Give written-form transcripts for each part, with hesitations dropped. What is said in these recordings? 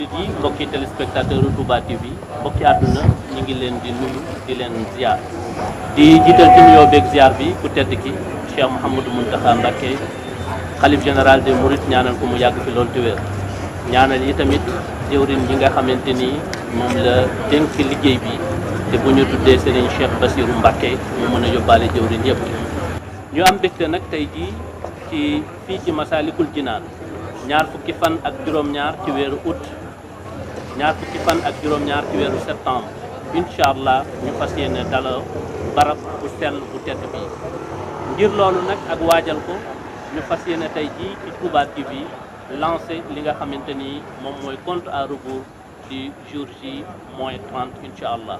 yi mbokki téléspectateur Touba TV mbokki àdduna ñu ngi leen di nuyu di leen ziar di jiital ci nuyoo beeg ziar bi ku tedd ki Cheikh Mouhamadou Mountakha Mbacké xalif général des Mourides ñaanal ko mu yàgg fi loolu te wér ñaanal yi tamit jëwrin yi nga xamante ni moom la dénk liggéey bi te bu ñu tuddee Serigne Cheikh Bassirou Mbacké mu mën a yóbbaale jëwrin yëpp ñu am mbégte nag tey jii ci fii ci Massalikul Jinaan ñaar fukki fan ak juróom-ñaar ci weeru août ñaar fukki fan ak juróom-ñaar ci weeru septembre incha allah ñu fas yéene dalal barab bu sell bu tedd bi ngir loolu nag ak waajal ko ñu fas yéene tey jii ci Touba TV lancé li nga xamante ni moom mooy compte à rebours du jour J moins 30 incha allah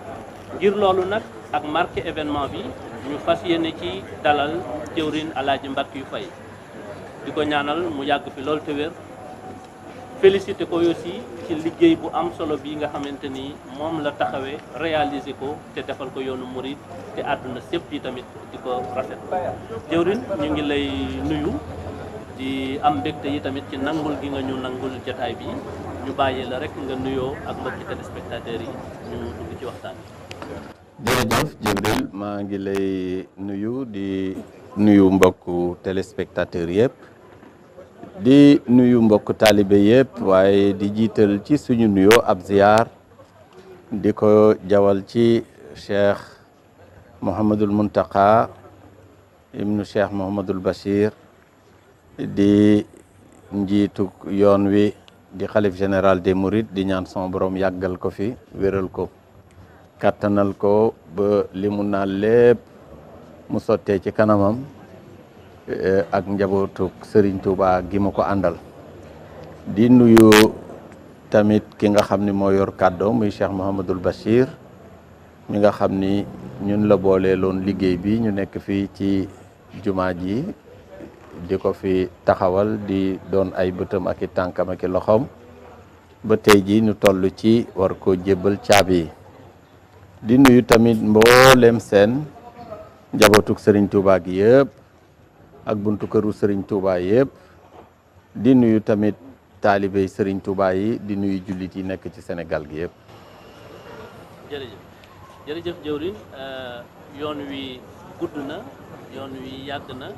ngir loolu nag ak marqué événement bi ñu fas yéene ci dalal jëwrin Alaaji Mbàkke yu fay di ko ñaanal mu yàgg fi loolu te wér félicité ko aussi ci liggéey bu am solo bi nga xamante ni moom la taxawee réaliser ko te defal ko yoonu murid te àdduna sépp yi tamit di ko rafet jëwrin ñu ngi lay nuyu di am mbégte yi tamit ci nangul gi nga ñu nangul jotaay bi ñu bàyyi la rek nga nuyoo ak mbokki téléspectateurs yi ñu dugg ci waxtaan bi. jërëjëf Jibril maa ngi lay nuyu di nuyu mbokku téléspectateurs yëpp di nuyu mbokk taalibe yëpp waaye di jiital ci suñu nuyoo ab ziar di ko jawal ci cheikh Mouhamadul Mountakha ibnu cheikh Mouhamadul Bachir di njiitu yoon wi di xalif général des Mourides di ñaan son borom yàggal ko fi wéral ko kattanal ko ba li mu naan lépp mu sottee ci kanamam ak njabootu Serigne Touba gi ma ko àndal di nuyu tamit ki nga xam ni moo yor kàddoo muy Cheikh Mouhamadul Bachir mi nga xam ni ñun la boolee loon liggéey bi ñu nekk fii ci jumaa ji di ko fi taxawal di doon ay bëtam ak i tànkam ak i loxoom ba tey ji ñu toll ci war ko jébbal caabi yi di nuyu tamit mboolem seen njabootuk Serigne Touba gi yëpp ak buntu këru Serigne Touba yëpp di nuyu tamit taalibey Serigne Touba yi di nuyu jullit yi nekk ci Sénégal gi yëpp. jërëjëf jërëjëf jëwriñ yoon wi gudd na yoon wi yàgg na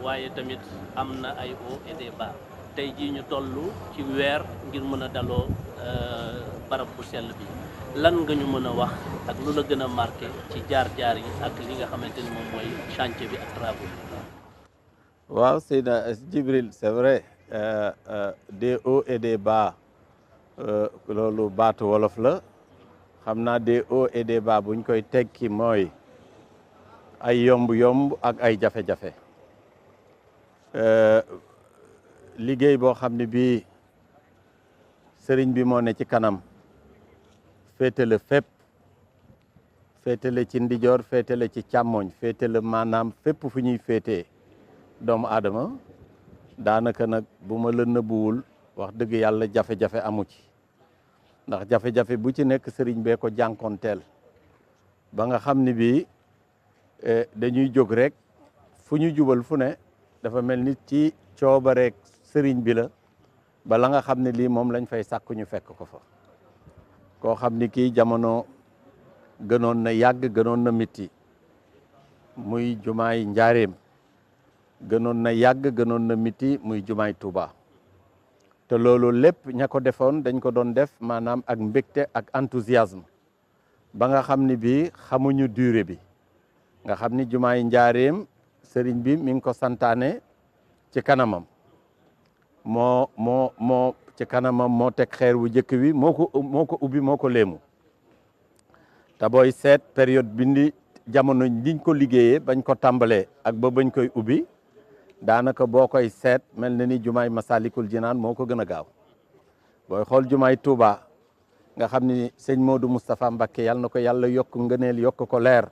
waaye tamit am na ay hauts et des bas tey jii ñu toll ci weer ngir mën a daloo barab bu sell bi lan nga ñu mën a wax ak lu la gën a marqué ci jaar-jaar yi ak li nga xamante ni moom mooy chantier bi ak travaux bi. waaw Seydina Djibril c'est vrai des hauts et des bas loolu baatu wolof la xam naa des hauts et des bas buñ koy tekki mooy ay yomb-yomb ak ay jafe-jafe liggéey boo xam ne bii sëriñ bi moo ne ci kanam féetale fépp féetale ci ndijoor féetale ci càmmoñ féetale maanaam fépp fu ñuy féetee doomu aadama daanaka nag bu ma la nëbbuwul wax dëgg yàlla jafe-jafe amu ci ndax jafe-jafe bu ci nekk sëriñ bee ko jànkoonteel ba nga xam ni bii dañuy jóg rek fu ñu jubal fu ne dafa mel ni ci coobareek sëriñ bi la ba la nga xam ne lii moom lañ fay sàkku ñu fekk ko fa koo xam ni kii jamono gënoon na yàgg gënoon na mitti muy jumaay njaareem gënoon na yàgg gënoon na miti muy jumaay Touba te loolu lépp ña ko defoon dañ ko doon def maanaam ak mbégte ak enthousiasme ba nga xam ni bii xamuñu durée bi nga xam ni jumaay njaareem sëriñ bi mi ngi ko santaane ci kanamam moo ci kanamam moo teg xeer wu njëkk wi moo ko ubbi moo ko léemu te booy seet période bindi jamono liñ ko liggéeyee bañ ko tàmbalee ak ba bañ koy ubbi daanaka boo koy seet mel na ni jumaay Masalikul Jinaan moo ko gën a gaaw booy xool jumaay Touba nga xam ni sëñ Modou Moustapha Mbacké yàlla na ko yàlla yokk ngëneel yokk ko leer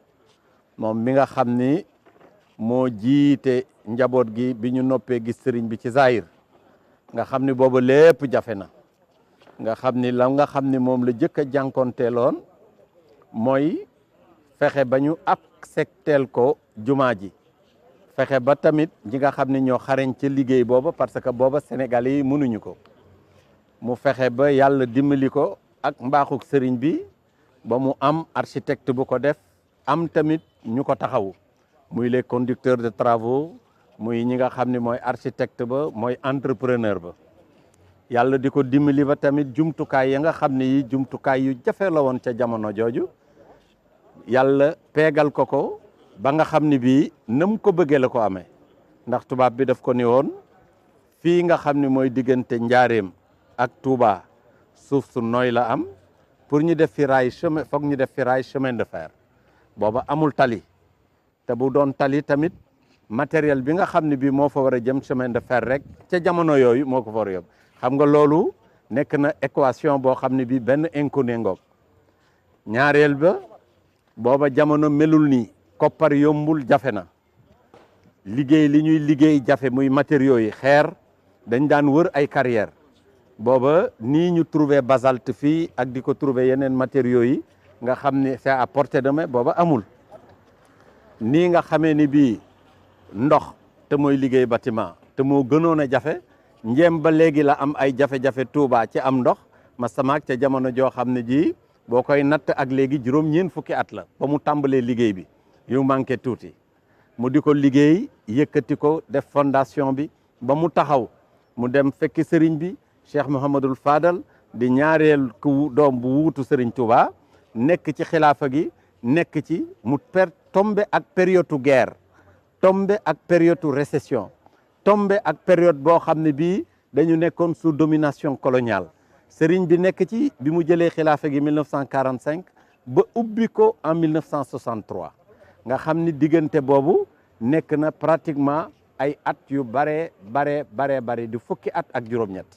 moom mi nga xam ni moo jiite njaboot gi bi ñu noppee gis sëriñ bi ci Zahir nga xam ni booba lépp jafe na nga xam ni la nga xam ni moom la jëkk a jànkoonteeloon mooy fexe ba ñu accepteel ko jumaa ji fexe ba tamit ñi nga xam ne ñoo xarañ ca liggéey booba parce que booba sénégalais yi mënuñu ko mu fexe ba yàlla dimbali ko ak mbaaxuk sëriñ bi ba mu am architecte bu ko def am tamit ñu ko taxawu muy les conducteurs de travaux muy ñi nga xam ne mooy architecte ba mooy entrepreneur ba yàlla di ko dimbali ba tamit jumtukaay ya nga xam ne yi jumtukaay yu jafe la woon ca jamono jooju yàlla peegal ko ba nga xam ne bii nam ko bëggee la ko amee ndax tubaab bi daf ko ni woon fii nga xam ne mooy diggante Njaareem ak Touba suuf su nooy la am pour ñu def fi raay chemin foog ñu def fi raay chemin de fer booba amul tali te bu doon tali tamit matériel bi nga xam ne bii moo fa war a jëm chemin de fer rek ca jamono yooyu moo ko fa war a yóbbu xam nga loolu nekk na équation boo xam ne bii benn inconnu ngoog ñaareel ba booba jamono melul nii koppar yombul jafe na liggéey li ñuy liggéey jafe muy matériaux yi xeer dañ daan wër ay carrière booba nii ñu trouvé basalte fii ak di ko trouvé yeneen matériaux yi nga xam ne c'est à portée de main booba amul nii nga xamee ni bii ndox te mooy liggéey bâtiment te moo gënoon a jafe njéem ba léegi la am ay jafe-jafe Touba ci am ndox masamaak ca jamono joo xam ne ji boo koy natt ak léegi juróom-ñeent fukki at la ba mu tàmbalee liggéey bi yu manqué tuuti mu di ko liggéey yëkkati ko def fondation bi ba mu taxaw mu dem fekki sëriñ bi Cheikh Mouhamadul Fadal di ñaareel ku doom bu wuutu sëriñ Touba nekk ci xilaafa gi nekk ci mu tombé ak période guerre tombé ak période récession tombé ak période boo xam ne bii dañu nekkoon sous domination coloniale sëriñ bi nekk ci bi mu jëlee xilaafa gi 1945 ba ubbi ko en 1963 nga xam ni diggante boobu nekk na pratiquement ay at yu bare di fukki at ak juróom-ñett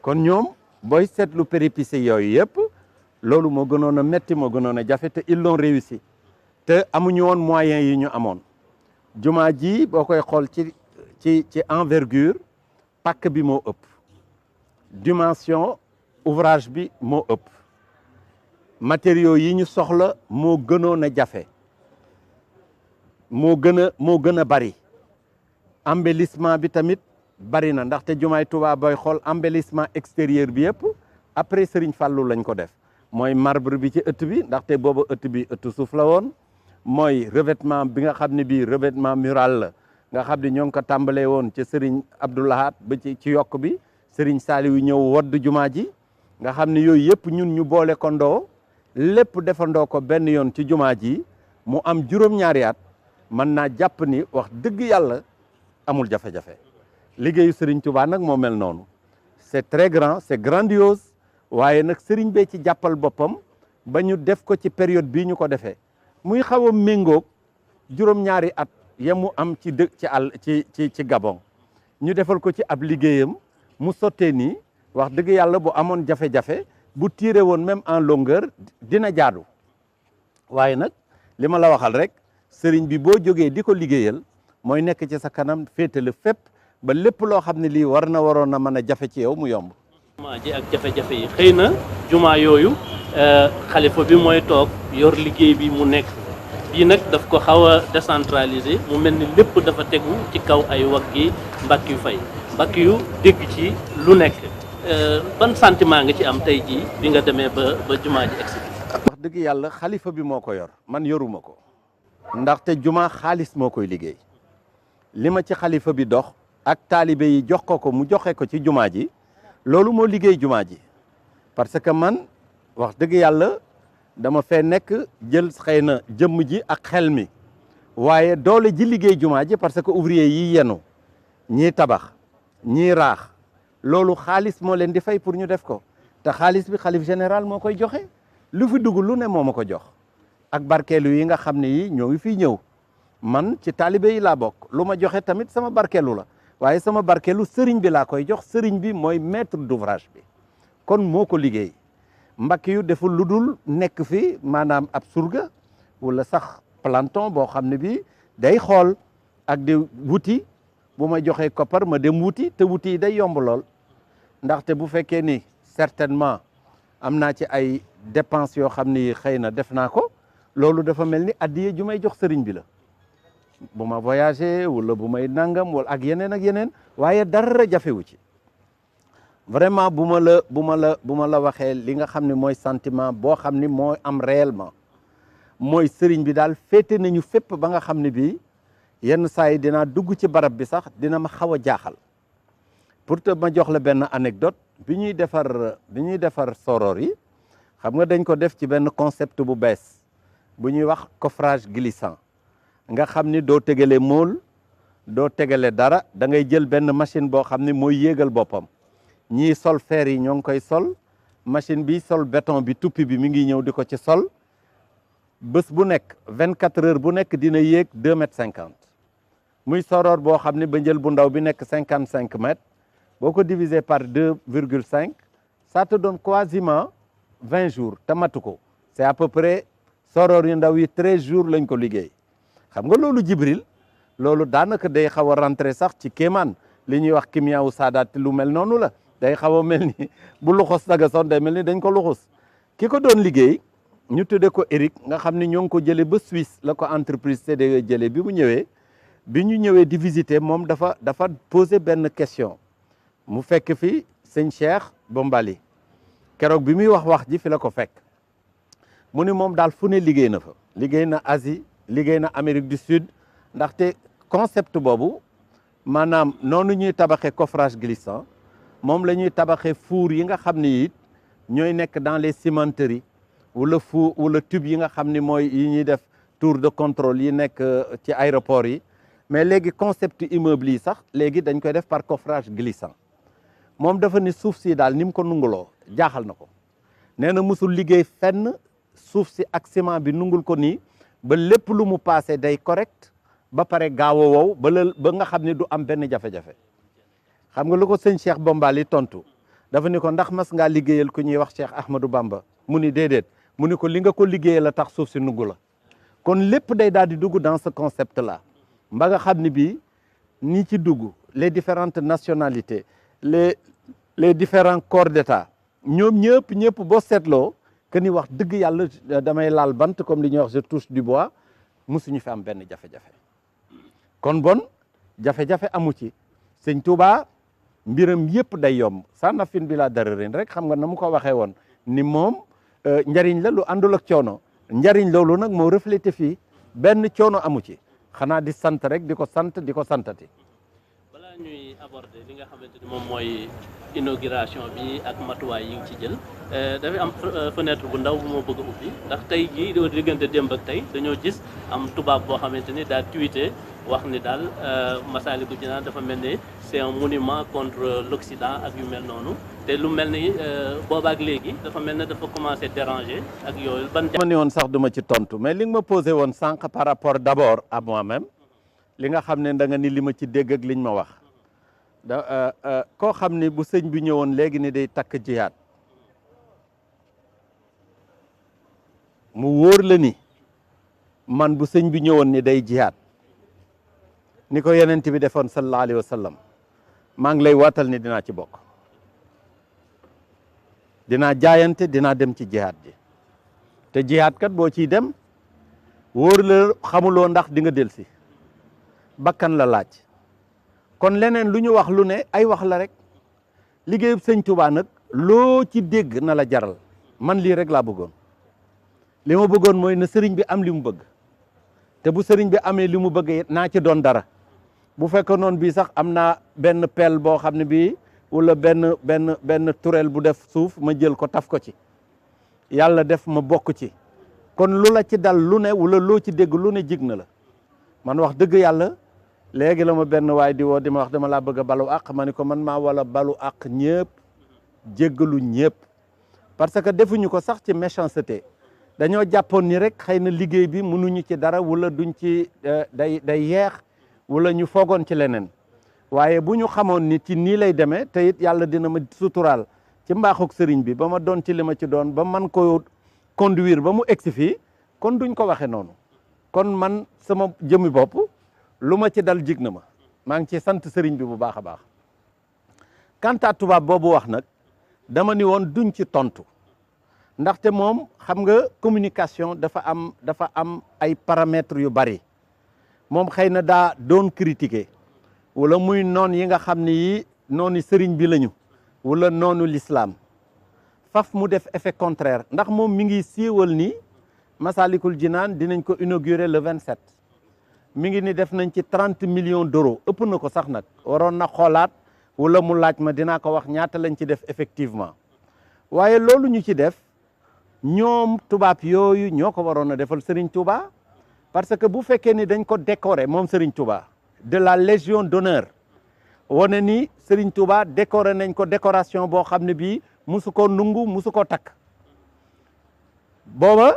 kon ñoom booy seetlu péripéties yooyu yëpp loolu moo gënoon a metti moo gënoon a jafe te ils l'ont réussi te amuñu woon moyens yi ñu amoon jumaa ji boo koy xool ci envergure pàkk bi moo ëpp dimension ouvrage bi moo ëpp matériaux yi ñu soxla moo gënoon a jafe moo gën a bari embellissement bi tamit bari na ndaxte jumaay Tuubaa booy xool embellissement extérieur bi yëpp après Serigne Fallou lañ ko def mooy marbre bi ci ëtt bi ndaxte booba ëtt bi ëtt suuf la woon mooy revêtement bi nga xam ne bii revêtement mural la nga xam ne ñoo ngi ko tàmbalee woon ci Serigne Abdou Lahad ba ci yokk bi Serigne Saliou ñëw wodd jumaa ji nga xam ne yooyu yëpp ñun ñu boole ko ndoo lépp defandoo ko benn yoon ci jumaa ji mu am juróom-ñaari at mën naa jàpp ni wax dëgg yàlla amul jafe-jafe liggéeyu Serigne Touba nag moo mel noonu c'est très grand c'est grandiose waaye nag Serigne bee ci jàppal boppam ba ñu def ko ci période bii ñu ko defee muy xaw a méngoog juróom-ñaari at ya mu am ci ci Gabon ñu defal ko ci ab liggéeyam mu sottee nii wax dëgg yàlla bu amoon jafe-jafe bu tiré woon même en longueur dina jaadu waaye nag li ma la waxal rek sëriñ bi boo jógee di ko liggéeyal mooy nekk ci sa kanam féetale fépp ba lépp loo xam ne lii waroon na mën a jafe ci yow mu yomb. jumaa ji ak jafe-jafe yi xëy na jumaa yooyu xalifa bi mooy toog yor liggéey bi mu nekk bii nag daf ko xaw a décentraliser mu mel ni lépp dafa tegu ci kaw ay waggi Mbackiou Faye Mbackiou dégg ci lu nekk ban sentiment nga ci am tey jii bi nga demee ba jumaa ji egsi. wax dëgg yàlla xalifa bi moo ko yor man yoruma ko ndaxte jumaa xaalis moo koy liggéey li ma ci xalifa bi dox ak taalibe yi jox ko mu joxe ko ci jumaa ji loolu moo liggéey jumaa ji parce que man wax dëgg yàlla dama fee nekk jël xëy na jëmm ji ak xel mi waaye doole ji liggéey jumaa ji parce que ouvrier yi yenu ñii tabax ñii raax loolu xaalis moo leen di fay pour ñu def ko te xaalis bi xalif général moo koy joxe lu fi dugg lu ne moo ma ko jox ak barkeelu yi nga xam ne yi ñoo ngi fiy ñëw man ci taalibe yi laa bokk lu ma joxe tamit sama barkeelu la waaye sama barkeelu sëriñ bi laa koy jox sëriñ bi mooy maître d'ouvrage bi kon moo ko liggéey Mbackiou deful lu dul nekk fi maanaam ab surga wala sax planton boo xam ne bi day xool ak di wuti bu ma joxee koppar ma dem wuti te wuti yi day yomb lool ndaxte bu fekkee ni certainement am naa ci ay dépenses yoo xam ni xëy na def naa ko loolu dafa mel ni addiye ju may jox sëriñ bi la bu ma voyagé wala bu may nangam wala ak yeneen waaye dara jafewu ci vraiment bu ma la waxee li nga xam ne mooy sentiment boo xam ni moo am réellement mooy sëriñ bi daal féete nañu fépp ba nga xam ne bii yenn saa yi dinaa dugg ci barab bi sax dina ma xaw a jaaxal pour te ma jox la benn anecdote bi ñuy defar soror yi xam nga dañ ko def ci benn concept bu bees bu ñuy wax coffrage glissant nga xam ni doo tegale mool doo tegale dara da ngay jël benn machine boo xam ni mooy yéegal boppam ñii sol fer yi ñoo ngi koy sol machine bi sol béton bi tuppi bi mi ngi ñëw di ko ci sol bés bu nekk 24 heures bu nekk dina yéeg 2 mètres 50 muy soror boo xam ne ba njël bu ndaw bi nekk 55 mètres boo ko diviser par 2,5 ça te donne quasiment 20 jours te matu ko c'est à peu près soror yu ndaw yi 13 jours lañ ko liggéey xam nga loolu Jibril loolu daanaka day xaw a rentrer sax ci kéemaan li ñuy wax kimiyaawu saadaat lu mel noonu la day xaw a mel ni bu luxus saga son day mel ni dañ ko luxus ki ko doon liggéey ñu tudde ko Eric nga xam ne ñoo ngi ko jëlee ba Suisse la ko entreprise CDE jëlee bi mu ñëwee bi ñu ñëwee di visiter moom dafa poser benn question mu fekk fi sëñ Cheikh Bombali keroog bi muy wax ji fi la ko fekk mu ni moom daal fu ne liggéey na fa liggéey na Asie liggéey na Amérique du Sud ndaxte concept boobu maanaam noonu ñuy tabaxee coffrage glissant moom la ñuy tabaxee four yi nga xam ni it ñooy nekk dans les cimenteries wala four wala tube yi nga xam ni mooy yi ñuy def tour de contrôle yi nekk ci aéroport yi mais léegi concept immeuble yi sax léegi dañ koy def par coffrage glissant moom dafa ni suuf si daal ni mu ko nunguloo jaaxal na ko nee na musul liggéey fenn suuf si ak ciment bi nungul ko nii ba lépp lu mu passé day correct ba pare gaaw a wow ba nga xam ne du am benn jafe-jafe xam nga lu ko sëñ Cheikh Bombali tontu dafa ni ko ndax mas ngaa liggéeyal ku ñuy wax Cheikh Ahmadou Bamba mu ni déedéet mu ni ko li nga ko liggéeyal la tax suuf si nugg la kon lépp day daal di dugg dans ce concept là mba nga xam ni bii ni ci dugg les différentes nationalités les différents corps d'état ñoom ñëpp boo seetloo que ni wax dëgg yàlla damay laal bant comme li ñuy wax je touche du bois musuñu fi am benn jafe-jafe kon bon jafe-jafe amu ci sëñ Touba mbiram yëpp day yomb sànnafin bi laa dara ren rek xam nga na mu ko waxee woon ni moom njariñ la lu àndul ak coono njariñ loolu nag moo reflété fii benn coono amu ci xanaa di sant rek di ko santati. balaa ñuy aborder li nga xamante ni moom mooy inauguration bi ak matuwaay yi ngi ci jël dafay am fenêtre bu ndaw bu ma bëgg a ubbi ndax tey jii doo diggante démb ak tey dañoo gis am tubaab boo xamante ni daa tweeté wax ni daal Massalikul Jinaan dafa mel ni c'est un monument contre l'Occident ak yu mel noonu te lu mel ni boobaak léegi dafa mel ne dafa commencé déranger ak yooyu ban. ma ni woon sax duma ci tontu mais li nga ma posé woon sànq par rapport d'abord à moi-même li nga xam ne da nga ni li ma ci dégg ak liñ ma wax koo xam ni bu sëñ bi ñëwoon léegi ni day takk jihaad mu wóor la ni man bu sëñ bi ñëwoon ni day jihaad ni ko yonent bi defoon sallallahu alayhi wa sallam maa ngi lay waatal ni dinaa ci bokk dinaa jaayante dinaa dem ci jihaad ji te jihaad kat boo ciy dem wóor la xamuloo ndax di nga delsi bakkan la laaj kon leneen lu ñu wax lu ne ay wax la rek liggéeyub sëñ Touba nag loo ci dégg na la jaral man lii rek laa bëggoon li ma bëggoon mooy na sëriñ bi am li mu bëgg te bu sëriñ bi amee li mu bëgg naa ci doon dara bu fekkee noonu bii sax am naa benn pelle boo xam ne bii wala benn turel bu def suuf ma jël ko taf ko ci yàlla def ma bokk ci kon lu la ci dal lu ne wala loo ci dégg lu ne jig na la man wax dëgg yàlla léegi la ma benn waay di woo di ma wax dama laa bëgg a balu àq ma ni ko man maa wala balu àq ñëpp jéggalu ñëpp parce que defuñu ko sax ci méchanceté dañoo jàppoon ni rek xëy na liggéey bi mënuñu ci dara wala duñ ci day yeex wala ñu foogoon ci leneen waaye bu ñu xamoon ni ci nii lay demee te it yàlla dina ma suturaal ci mbaaxuk sëriñ bi ba ma doon ci li ma ci doon ba man ko conduire ba mu egsi fii kon duñ ko waxe noonu kon man sama jëmmi bopp lu ma ci dal jig na ma maa ngi ci sant sëriñ bi bu baax a baax quant à tubaab boobu wax nag dama ni woon duñ ci tontu ndaxte moom xam nga communication dafa am ay paramètres yu bari moom xëy na daa doon critiquer wala muy noon yi nga xam ni yi noonu sëriñ bi lañu wala noonu l'islam faf mu def effet contraire ndax moom mi ngi siiwal ni Masalikul Jinaan dinañ ko inaugurer le 27 mi ngi ni def nañ ci 30 millions d'euros ëpp na ko sax nag waroon na xoolaat wala mu laaj ma dinaa ko wax ñaata lañ ci def effectivement waaye loolu ñu ci def ñoom tubaab yooyu ñoo ko waroon a defal Serigne Touba parce que bu fekkee ni dañ ko décorer moom Serigne Touba de la Légion d'honneur wane ni Serigne Touba décorer nañ ko décoration boo xam ne bii musu ko nungu musu ko takk booba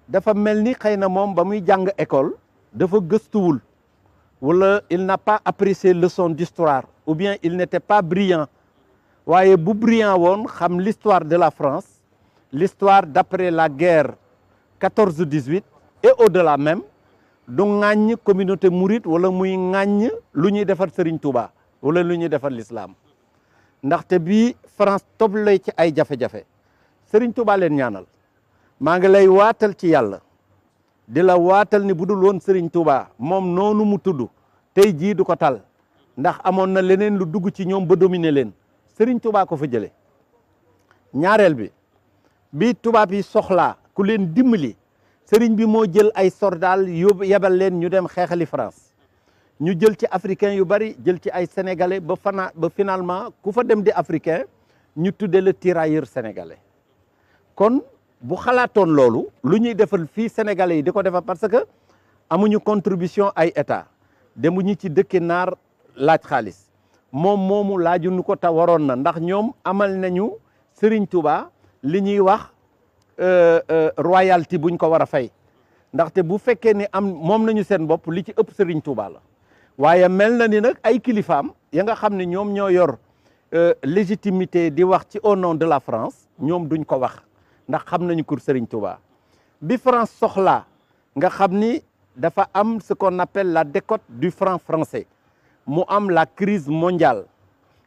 dafa mel ni xëy na moom ba muy jàng école dafa gëstuwul wala il n'a pas apprécié leçon d'histoire ou bien il n'était pas brillant waaye bu brillant woon xam l'histoire de la France l'histoire d'après la guerre 14-18 et au-delà même du ŋàññ communauté mouride wala muy ŋàññ lu ñuy defar Serigne Touba wala lu ñuy defar l'islam ndaxte bi France toblay ci ay jafe-jafe Serigne Touba leen ñaanal maa ngi lay waatal ci yàlla di la waatal ni bu dul woon Serigne Touba moom noonu mu tudd tey jii du ko tal ndax amoon na leneen lu dugg ci ñoom ba dominer leen Serigne Touba ko fa jële ñaareel bi tubaab yi soxlaa ku leen dimbali Serigne bi moo jël ay soldats yóbbu yebal leen ñu dem xeexali France ñu jël ci africain yu bari jël ci ay sénégalais ba finalement ku fa dem di africain ñu tudde le tirailleur sénégalais kon bu xalaatoon loolu lu ñuy defal fii sénégalais yi di ko defal parce que amuñu contribution ay état demuñu ci dëkki naar laaj xaalis moom moomu laajuñu ko ta waroon na ndax ñoom amal nañu Serigne Touba li ñuy wax royalty buñ ko war a fay ndaxte bu fekkee ni moom nañu seen bopp li ci ëpp Serigne Touba la waaye mel na ni nag ay kilifaam ya nga xam ne ñoom ñoo yor légitimité di wax ci au nom de la France ñoom duñ ko wax ndax xam nañu kur Serigne Touba bi France soxlaa nga xam ni dafa am ce qu'on appelle la décote du franc français mu am la crise mondiale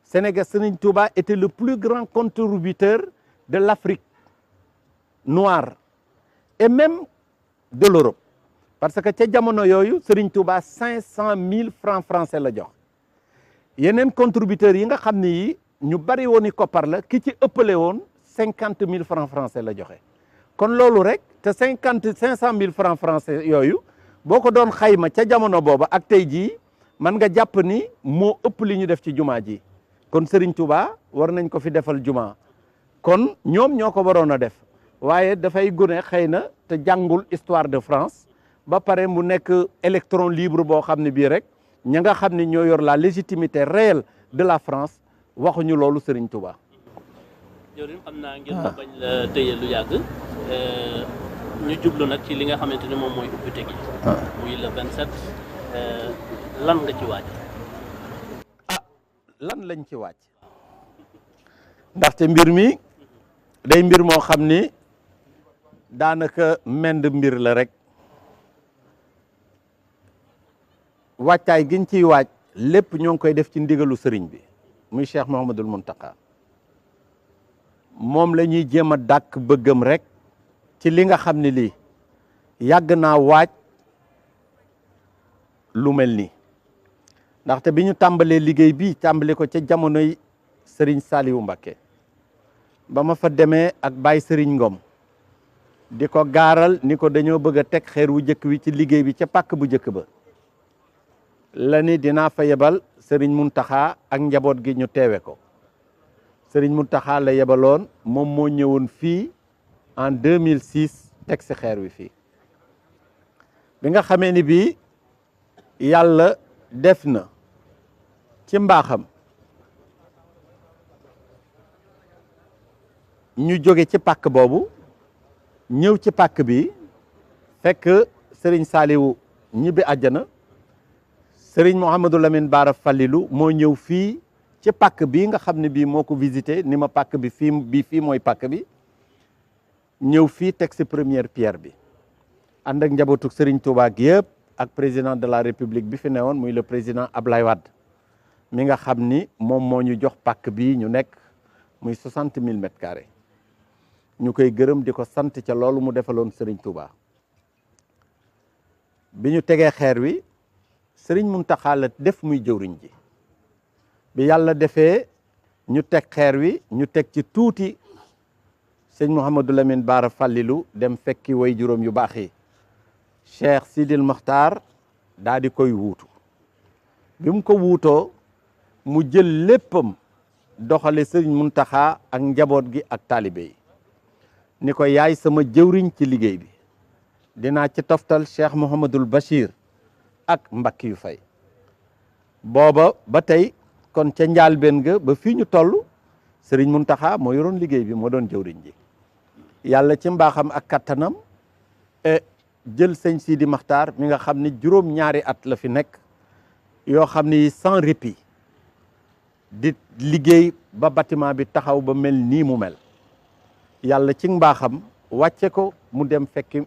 Sénégal Serigne Touba était le plus grand contributeur de l'Afrique noire et même de l'Europe parce que ca jamono yooyu Serigne Touba 500 000 francs français la jox yeneen contributeurs yi nga xam ne yi ñu bari woon i koppar la ki ci ëppale woon 50 000 francs français la joxe kon loolu rek te 500 000 francs français yooyu boo ko doon xayma ca jamono booba ak tey jii man nga jàpp ni moo ëpp li ñu def ci jumaa ji kon Serigne Touba war nañ ko fi defal jumaa kon ñoom ñoo ko waroon a def waaye dafay gune xëy na te jàngul histoire de France ba pare mu nekk électron libre boo xam ne bii rek ña nga xam ne ñoo yor la légitimité réelle de la France waxuñu loolu Serigne Touba. jërëjëf xam naa ngir ma bañ la tëye lu yàgg ñu jublu nag ci li nga xamante ni moom mooy ubbite gi. muy le 27 lan nga ci waaj. lan lañ ci waaj ndaxte mbir mi day mbir moo xam ni daanaka mend mbir la rek wàccaay giñ ciy waaj lépp ñoo ngi koy def ci ndigalu sëriñ bi muy Cheikh Mouhamadoul Mountakha moom la ñuy jéem a dàkk bëggam rek ci li nga xam ne lii yàgg naa waaj lu mel nii ndaxte bi ñu tàmbalee liggéey bi tàmbale ko ca jamonoy Serigne Saliou Mbacké ba ma fa demee ak Baye Serigne Ngom di ko gaaral ni ko dañoo bëgg a teg xeer wu njëkk wi ci liggéey bi ca pàkk bu njëkk ba la ni dinaa fa yebal Serigne Mountakha ak njaboot gi ñu teewe ko Serigne Mountakha la yebaloon moom moo ñëwoon fii en 2006 teg si xeer wi fii bi nga xamee ni bii yàlla def na ci mbaaxam ñu jóge ci pàkk boobu ñëw ci pàkk bi fekk Serigne Saliou ñibbi àjjana Serigne Mouhamadou Lamine Bara Fallilou moo ñëw fii ci pàkk bi nga xam ne bii moo ko visité ni ma pàkk bi fii mooy pàkk bi ñëw fii teg si première pierre bi ànd ak njabootu Serigne Touba gi yëpp ak président de la République bi fi newoon muy le président Ablaye Wade mi nga xam ni moom moo ñu jox pàkk bi ñu nekk muy 60 000 mètres carrés ñu koy gërëm di ko sant ca loolu mu defaloon Serigne Touba bi ñu tegee xeer wi Serigne Mountakha la def muy jëwriñ ji bi yàlla defee ñu teg xeer wi ñu teg ci tuuti sëñ Mouhamadou Lamine Bara Fallilu dem fekki way juróom yu baax yi Cheikh Sidil Mokhtar daa di koy wuutu bi mu ko wuutoo mu jël léppam doxale sëriñ Muntaxa ak njaboot gi ak taalibe yi ni ko yaay sama jëwriñ ci liggéey bi dinaa ci toftal Cheikh Mouhamadul Bachir ak mbakki yu fay booba ba tey kon ca njaalbeen ga ba fii ñu toll sëriñ Muntaxa moo yoroon liggéey bi moo doon jëwriñ ji yàlla ci mbaaxam ak kattanam jël sëñ Sidi Mokhtar mi nga xam ni juróom-ñaari at la fi nekk yoo xam ni sans répit di liggéey ba bâtiment bi taxaw ba mel nii mu mel yàlla ci mbaaxam wàcce ko mu dem fekki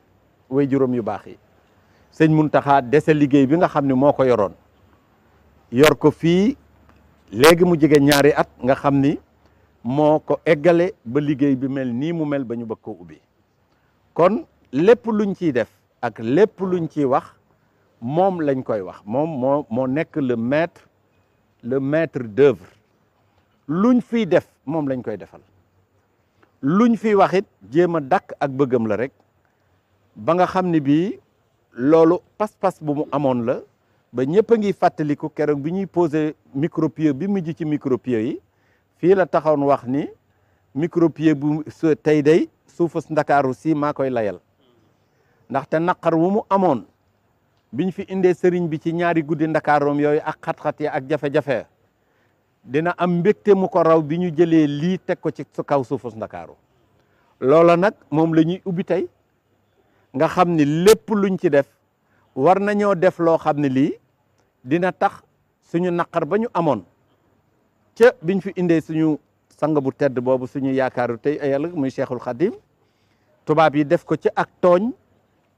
way juróom yu baax yi sëñ Muntaxa dese liggéey bi nga xam ne moo ko yoroon yor ko fii léegi mu jege ñaari at nga xam ni moo ko eggale ba liggéey bi mel nii mu mel ba ñu bëgg ko ubbi kon lépp luñ ciy def ak lépp luñ ciy wax moom lañ koy wax moom moo nekk le maître d'œuvre luñ fiy def moom lañ koy defal luñ fiy wax it jéem a dakk ak bëggam la rek ba nga xam ni bii loolu pas-pas bu mu amoon la ba ñëpp a ngi fàttaliku keroog bi ñuy posé micropieux bi mujj ci micropieux yi fii la taxawoon wax ni micropieux bu tey day suufus ndakaaru si maa koy layal ndaxte naqar wu mu amoon biñ fi indee sëriñ bi ci ñaari guddi ndakaaroom yooyu ak xat-xat yi ak jafe-jafe dina am mbégte mu ko raw bi ñu jëlee lii teg ko ci su kaw suufus ndakaaru loola nag moom la ñuy ubbi tey nga xam ni lépp luñ ci def war nañoo def loo xam ne lii dina tax suñu naqar ba ñu amoon ca biñ fi indee suñu sang bu tedd boobu suñu yaakaaru tey ayal muy Cheikhul Khadim tubaab yi def ko ci ak tooñ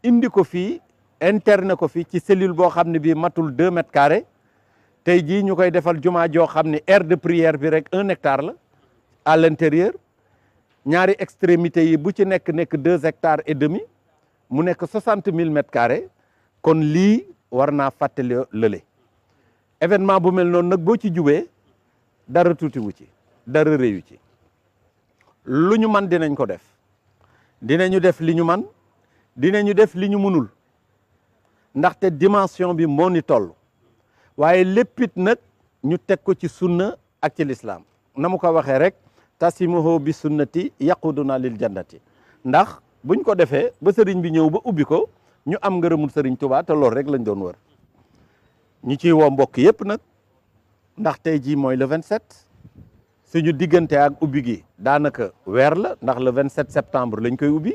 indi ko fii interne ko fii ci cellule boo xam ne bii matul 2 mètres carrés tey jii ñu koy defal jumaa joo xam ne aire de prière bi rek 1 hectare la à l'intérieur ñaari extrémité yi bu ci nekk 2 hectares et demi mu nekk 60 000 mètres carrés kon lii war naa fàttali lële événement bu mel noonu nag boo ci jubee dara tuuti wu ci dara réyu ci lu ñu man dinañ ko def dinañu def li ñu man dinañu def li ñu mënul ndaxte dimension bi moo ni toll waaye léppit nag ñu teg ko ci sunna ak ci lislaam na mu ko waxee rek tasimuhu bi sunnati yaquduna lil jannati ndax buñ ko defee ba sëriñ bi ñëw ba ubbi ko ñu am ngërëmul sëriñ Tuubaa te loolu rek lañ doon wër ñu ciy woo mbokk yépp nag ndax tey jii mooy le 27 suñu diggante ak ubbi gi daanaka weer la ndax le 27 septembre lañ koy ubbi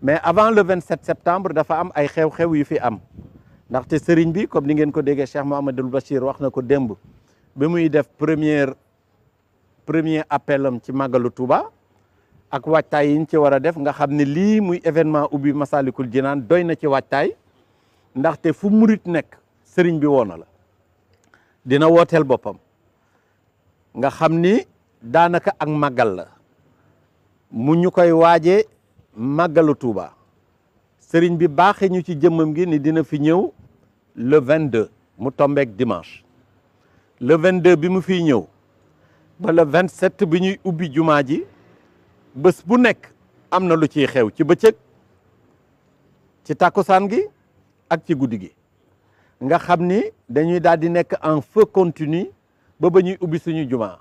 mais avant le 27 septembre dafa am ay xew-xew yu fi am ndaxte sëriñ bi comme ni ngeen ko déggee Cheikh Mouhamadoul Bachir wax na ko démb bi muy def premier appel am ci màggalu Touba ak waajtaay yi ñu ci war a def nga xam ne lii muy événement ubbi Masalikul Jinaan doy na ci waajtaay ndaxte fu murit nekk sëriñ bi woo na la dina wooteel boppam nga xam ni daanaka ak màggal la mu ñu koy waajee màggalu Touba sëriñ bi baaxee ñu ci jëmmam gi ni dina fi ñëw le 22 mu tombeek dimanche le 22 bi mu fiy ñëw ba le 27 bi ñuy ubbi jumaa ji bés bu nekk am na lu ciy xew ci bëccëg ci takkusaan gi ak ci guddi gi nga xam ni dañuy daal di nekk en feu continu ba ñuy ubbi suñu jumaa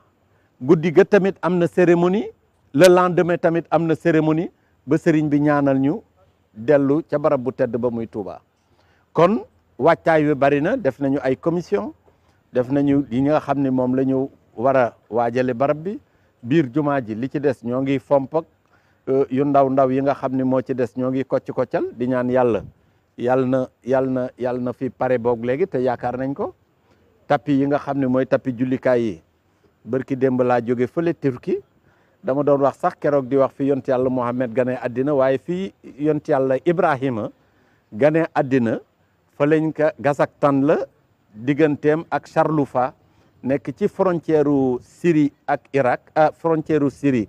guddi ga tamit am na cérémonie le lendemain tamit am na cérémonie ba sëriñ bi ñaanal ñu dellu ca barab bu tedd ba muy Touba kon wàccaay wi bari na def nañu ay commission def nañu yi nga xam ne moom la ñu war a waajale barab bi biir jumaa ji li ci des ñoo ngi fomp ak yu ndaw yi nga xam ne moo ci des ñoo ngi koccal di ñaan yàlla na fi pare boog léegi te yaakaar nañ ko tapis yi nga xam ne mooy tapis jullikaay yi bërki démb laa jóge fële Turquie dama doon wax sax keroog di wax fi yont yàlla Muhammad gane àddina waaye fii yont yàlla Ibrahima gane àddina fa lañ ko Kazakhstan la digganteem ak Charloufa nekk ci frontière u Syrie ak Irak frontière u Syrie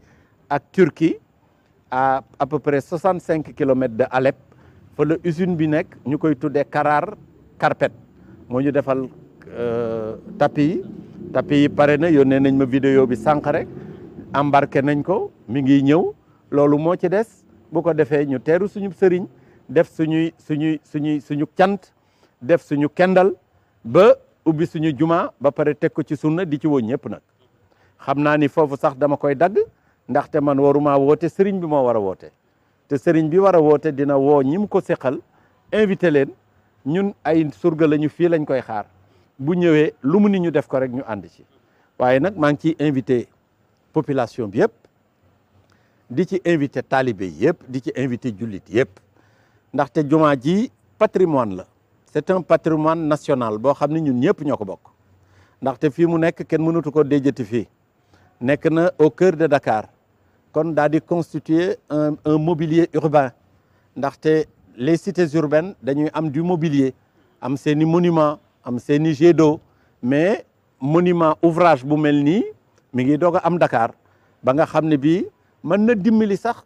ak Turquie à peu près 65 kilomètres de Alep fa la usine bi nekk ñu koy tuddee Karar Carpet moo ñu defal tapis yi tapis yi pare na yónnee nañ ma vidéo bi sànq rek embarqué nañ ko mi ngi ñëw loolu moo ci des bu ko defee ñu teeru suñu sëriñ def suñu cant def suñu kendal ba ubbi suñu juma ba pare teg ko ci sunna di ci woo ñëpp nag xam naa ni foofu sax dama koy dagg ndaxte man waruma woote sëriñ bi moo war a woote te sëriñ bi war a woote dina woo ñi mu ko seqal invité leen ñun ay surga lañu fii lañ koy xaar bu ñëwee lu mu ni ñu def ko rek ñu ànd ci waaye nag maa ngi ciy invité population bi yëpp di ci invité talibé yëpp di ci invité jullit yëpp ndaxte jumaa ji patrimoine la c'est un patrimoine national boo xam ne ñun ñëpp ñoo ko bokk ndaxte fii mu nekk kenn mënatu ko déjati fii nekk na au cœur de Dakar kon daal di constituer un mobilier urbain ndaxte les cités urbaines dañuy am du mobilier am seeni monument am seeni jet d'eau mais monument ouvrage bu mel nii mi ngi doog a am Dakar ba nga xam ne bii mën na dimbali sax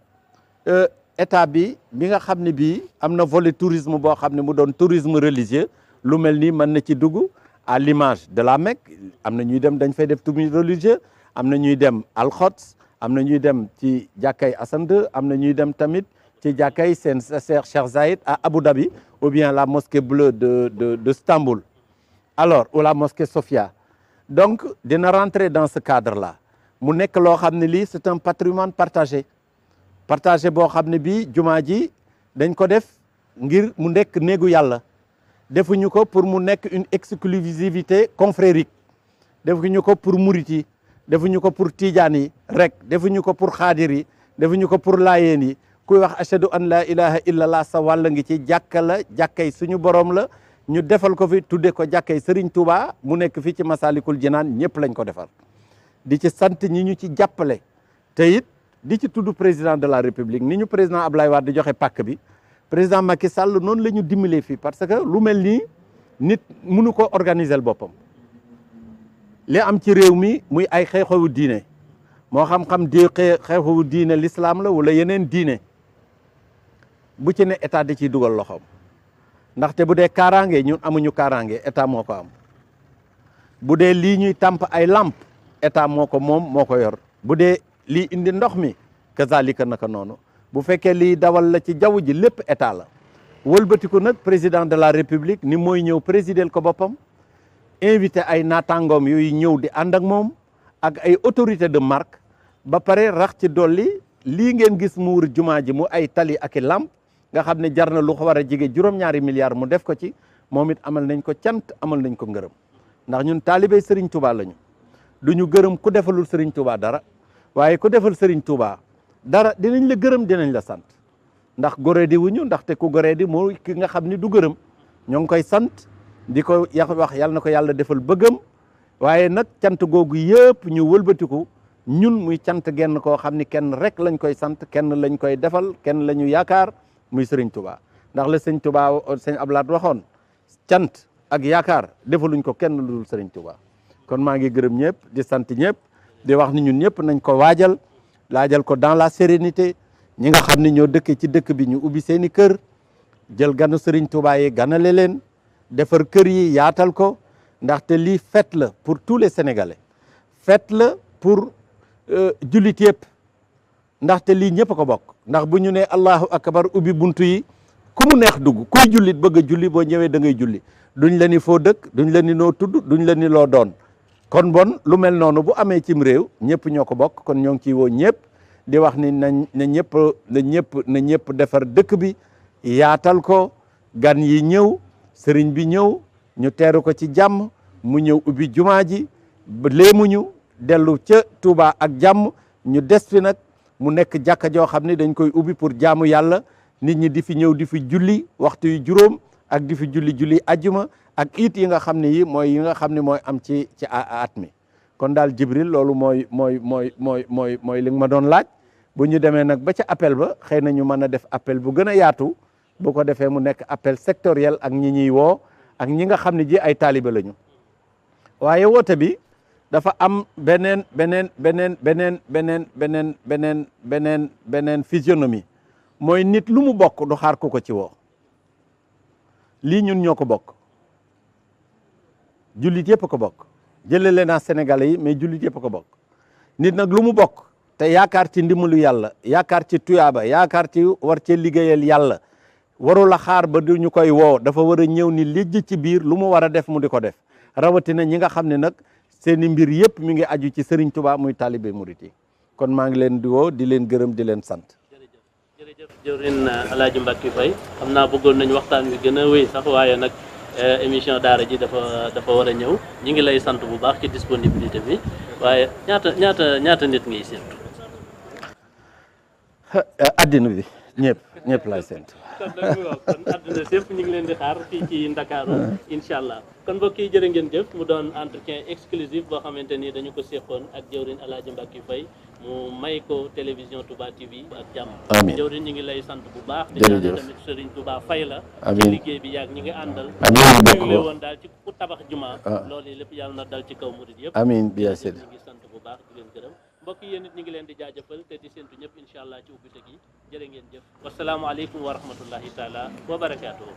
état bi nga xam ne bii am na volet tourisme boo xam ne mu doon tourisme religieux lu mel nii mën na ci dugg à l'image de la Mecque am na ñuy dem dañ fay def tourisme religieux am na ñuy dem Al-Quds am na ñuy dem ci jàkkay Hassan II am na ñuy dem tamit ci jàkkay seen Cheikh Zayed à Abu Dhabi ou bien la mosquée bleue de Istanbul alors ou la mosquée Sophia donc dina rentrer dans ce cadre là mu nekk loo xam ne lii c'est un patrimoine partagé boo xam ne bii jumaa ji dañ ko def ngir mu nekk néegu yàlla defuñu ko pour mu nekk une exclusivité confrérique defuñu ko pour murit yi defuñu ko pour tijaan yi rek defuñu ko pour xaadir yi defuñu ko pour laayeen yi kuy wax ashhadu an la ilaha illallah sa wàll ngi ci jàkka la jàkkay suñu borom la ñu defal ko fi tudde ko jàkkay Serigne Touba mu nekk fii ci Masalikul Jinaan ñëpp lañ ko defal di ci sant ñi ñu ci jàppale te it di ci tudd président de la république ni ñu président Ablaye Wade di joxe pàkk bi président Macky Sall noonu la ñu dimbalee fii parce que lu mel nii nit mënu ko organiser boppam li am ci réew mi muy ay xew-xewu diine moo xam-xam di xew-xewu diine l'islam la wala yeneen diine bu ci ne état di ciy dugal loxoom ndaxte bu dee kaaraange ñun amuñu kaaraange état moo ko am bu dee lii ñuy tàmp ay lamp état moo ko moom moo ko yor bu dee lii indi ndox mi kazalika naka noonu bu fekkee lii dawal la ci jaww ji lépp état la wëlbatiku nag président de la république ni mooy ñëw présider ko boppam invité ay naataangoom yooyu ñëw di ànd ak moom ak ay autorité de marque ba pare rax ci dolli lii ngeen gis mu wër jumaa ji mu ay tali ak i lamp nga xam ne jar na lu ko war a jege juróom-ñaari milliards mu def ko ci moom it amal nañ ko cant amal nañ ko ngërëm ndax ñun taalibey Serigne Touba lañu du ñu gërëm ku defalul Serigne Touba dara waaye ku defal Serigne Touba dara dinañ la gërëm dinañ la sant ndax goree di wuñu ndaxte ku goree di moo ki nga xam ni du gërëm ñoo ngi koy sant di ko wax yàlla na ko yàlla defal bëggam waaye nag cant googu yëpp ñu wëlbatiku ñun muy cant genn koo xam ni kenn rek lañ koy sant kenn lañ koy defal kenn la ñu yaakaar muy Serigne Touba ndax la sëñ Touba sëñ Ablaat waxoon cant ak yaakaar defaluñ ko kenn lu dul Serigne Touba kon maa ngi gërëm ñëpp di sant ñëpp di wax ni ñun ñëpp nañ ko laajal ko dans la sérénité ñi nga xam ne ñoo dëkk ci dëkk bi ñu ubbi seeni kër jël ganu Serigne Touba yi ganale leen defar kër yi yaatal ko ndaxte lii fête la pour tous les Sénégalais fête la pour jullit yëpp ndaxte lii ñëpp ko bokk ndax bu ñu ne allahu akbar ubbi buntu yi ku mu neex dugg kuy jullit bëgg a julli boo ñëwee da ngay julli duñ la ni foo dëkk duñ la ni noo tudd duñ la ni loo doon kon bon lu mel noonu bu amee cim réew ñëpp ñoo ko bokk kon ñoo ngi ciy woo ñëpp di wax ni na ñëpp defar dëkk bi yaatal ko gan yi ñëw sëriñ bi ñëw ñu teeru ko ci jàmm mu ñëw ubbi jumaa ji léemuñu dellu ca Touba ak jàmm ñu des fi nag mu nekk jàkka joo xam ne dañ koy ubbi pour jaamu yàlla nit ñi di fi ñëw di fi julli waxtu yu juróom ak di fi julli ajjuma ak it yi nga xam ne yi mooy yi nga xam ne mooy am ci at mi kon daal Jibril loolu mooy li nga ma doon laaj bu ñu demee nag ba ca appel ba xëy na ñu mën a def appel bu gën a yaatu bu ko defee mu nekk appel sectoriel ak ñi ñuy woo ak ñi nga xam ne ji ay taalibe lañu waaye woote bi dafa am beneen physionomie mooy nit lu mu bokk du xaar ku ko ci woo lii ñun ñoo ko bokk jullit yëpp ko bokk jëlale naa Sénégalais yi mais jullit yëpp ko bokk nit nag lu mu bokk te yaakaar ci ndimbalu yàlla yaakaar ci tuyaaba yaakaar ci war cee liggéeyal yàlla warul a xaar ba du ñu koy woo dafa war a ñëw ni lijj ci biir lu mu war a def mu di ko def rawatina ñi nga xam ne nag seeni mbir yëpp mi ngi aju ci Serigne Touba muy talibé murit yi kon maa ngi leen di woo di leen gërëm di leen sant. jërëjëf jëwrin Alaaji Mbacke Faye xam naa bëggoon nañu waxtaan wi gën a wéy sax waaye nag émission daara ji dafa war a ñëw ñi ngi lay sant bu baax ci disponibilité bi waaye ñaata nit ngay séntu. addina bi ñëpp lay séntu. kon àdduna sépp ñu ngi leen di xaar fii ci Ndakaaru incha allah kon mbokk yi jërë ngeen jëf mu doon entretien exclusif boo xamante ni dañu ko séqoon ak jëwrin Alaaji Mbacke Faye mu may ko télévision Touba TV ak jàmm. amiin jëwrin ñi ngi lay sant bu baax. jërëjëf di ñaan tamit Serigne Touba fay la. amiin ci liggéey bi yaag ñi ngi àndal. amiin bokk ñu woon daal ci ku tabax juma. loolu yi lépp yàlla na dal ci kaw murid yëpp. amiin bi yaa ñi ngi sant bu baax di leen gërëm mbokk yi yéen it ñi ngi leen di jaajëfal te di séntu ñëpp incha allah ci ubbite gi jërë ngeen jëf wasalaamualeykum wa rahmatullahi taala wa barakaatuhu